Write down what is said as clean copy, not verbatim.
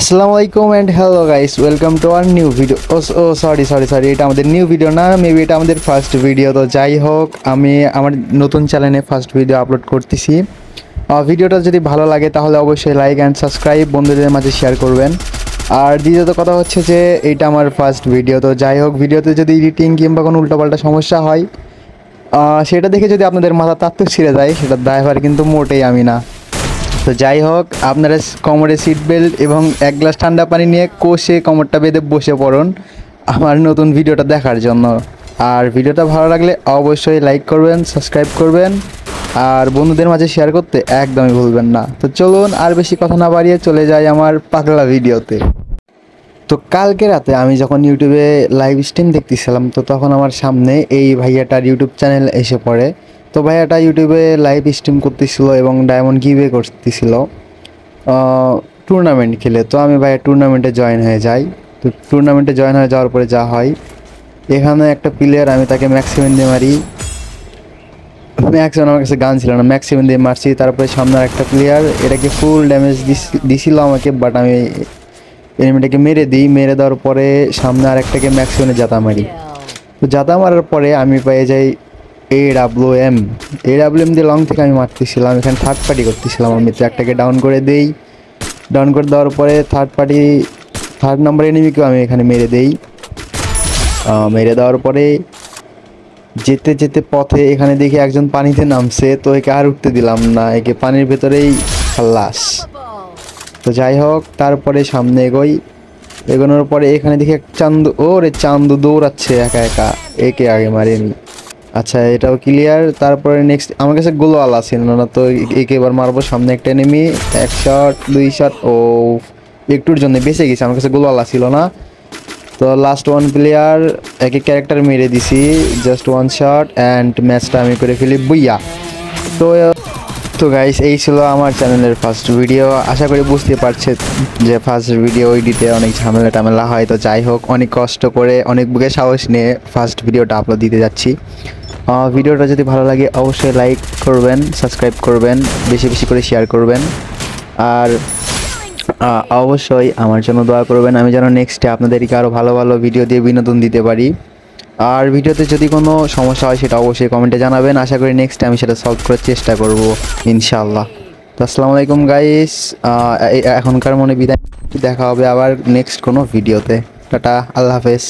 আসসালামু আলাইকুম and hello guys, welcome to our new video. Oh sorry, এটা আমাদের নিউ ভিডিও না, মেবি এটা আমাদের ফার্স্ট ভিডিও। তো যাই হোক, আমি আমার নতুন চ্যানেলে ফার্স্ট ভিডিও আপলোড করতেছি। ভিডিওটা যদি ভালো লাগে তাহলে অবশ্যই লাইক অ্যান্ড সাবস্ক্রাইব বন্ধুদের মাঝে শেয়ার করবেন। আর দ্বিতীয়ত কথা হচ্ছে যে এইটা আমার ফার্স্ট ভিডিও। তো যাই হোক, ভিডিওতে যদি এডিটিং কিংবা কোনো উল্টোপাল্টা সমস্যা হয় সেটা দেখে যদি আপনাদের মাথা তাত্ত্বিক ছিঁড়ে যায়, সেটার দায়ভার কিন্তু মোটেই আমি না। তো যাই হোক, আপনারা কোমরে সিট বেল্ট এবং এক গ্লাস ঠান্ডা পানি নিয়ে কষে কোমরটা বেঁধে বসে পড়ুন আমার নতুন ভিডিওটা দেখার জন্য। আর ভিডিওটা ভালো লাগলে অবশ্যই লাইক করবেন, সাবস্ক্রাইব করবেন, আর বন্ধুদের মাঝে শেয়ার করতে একদমই ভুলবেন না। তো চলুন আর বেশি কথা না বাড়িয়ে চলে যাই আমার পাগলা ভিডিওতে। তো কালকে রাতে আমি যখন ইউটিউবে লাইভ স্ট্রিম দেখতেছিলাম, তো তখন আমার সামনে এই ভাইয়াটার ইউটিউব চ্যানেল এসে পড়ে। তো ভাইয়াটা ইউটিউবে লাইভ স্ট্রিম করতেছিল এবং ডায়মন্ড গিভওয়ে করতেছিল টুর্নামেন্ট খেলে। তো আমি ভাইয়া টুর্নামেন্টে জয়েন হয়ে যাই। তো টুর্নামেন্টে জয়েন হয়ে যাওয়ার পরে যা হয়, এখানে একটা প্লেয়ার, আমি তাকে ম্যাক্সিমেন দিয়ে মারি। ম্যাক্সিমাম আমার কাছে গান ছিল না, ম্যাক্সিমেন দিয়ে মারছি। তারপরে সামনে একটা প্লেয়ার এটাকে ফুল ড্যামেজ দিছিল আমাকে, বাট আমি এনিমিটাকে মেরে দিই। মেরে দেওয়ার পরে সামনে আরেকটাকে ম্যাক্সিমানে জাতা মারি। তো জাতা মারার পরে আমি পেয়ে যাই AWM দিয়ে লং থেকে আমি মারতেছিলাম, এখানে থার্ড পার্টি করতেছিলাম। আমি তো একটাকে ডাউন করে দেই। ডাউন করে দেওয়ার পরে থার্ড নাম্বার এনিমিকেও আমি এখানে মেরে দেই। মেরে দেওয়ার পরে যেতে যেতে পথে এখানে দেখি একজন পানিতে নামছে, তো একে আর উঠতে দিলাম না, একে পানির ভেতরেই খাল্লাস। তো যাই হোক, তারপরে সামনে এগোনোর পরে এখানে দেখি এক চান্দু দৌড়াচ্ছে একা একা, একে আগে মারিনি। আচ্ছা, এটাও ক্লিয়ার। তারপরে নেক্সট আমার কাছে গোলওয়ালা ছিল না, তো একে এবার মারবো। সামনে একটা এনিমি, এক শট দুই শট, ও একটুর জন্য বেঁচে গেছে, আমার কাছে গোলওয়ালা ছিল না। তো লাস্ট ওয়ান প্লেয়ার, একে ক্যারেক্টার মেরে দিছি, জাস্ট ওয়ান শট অ্যান্ড ম্যাচটা আমি করে ফেলি বুইয়া। তো তো গাইস, এই ছিল আমার চ্যানেলের ফার্স্ট ভিডিও। আশা করি বুঝতে পারছেন যে ফার্স্ট ভিডিও এডিটে অনেক ঝামেলা হয়। তো যাই হোক, অনেক কষ্ট করে অনেক বুকে সাহস নিয়ে ফার্স্ট ভিডিওটা আপলোড দিতে যাচ্ছি। ভিডিওটা যদি ভালো লাগে অবশ্যই লাইক করবেন, সাবস্ক্রাইব করবেন, বেশি বেশি করে শেয়ার করবেন। আর অবশ্যই আমার জন্য দোয়া করবেন, আমি যেন নেক্সটে আপনাদেরকে আরও ভালো ভালো ভিডিও দিয়ে বিনোদন দিতে পারি। আর ভিডিওতে যদি কোনো সমস্যা হয় সেটা অবশ্যই কমেন্টে জানাবেন। আশা করি নেক্সটে আমি সেটা সলভ করার চেষ্টা করব ইনশাআল্লাহ। তো আসসালামু আলাইকুম গাইস, এখনকার মনে বিদায়। দেখা হবে আবার নেক্সট কোনো ভিডিওতে। টাটা, আল্লাহ হাফেজ।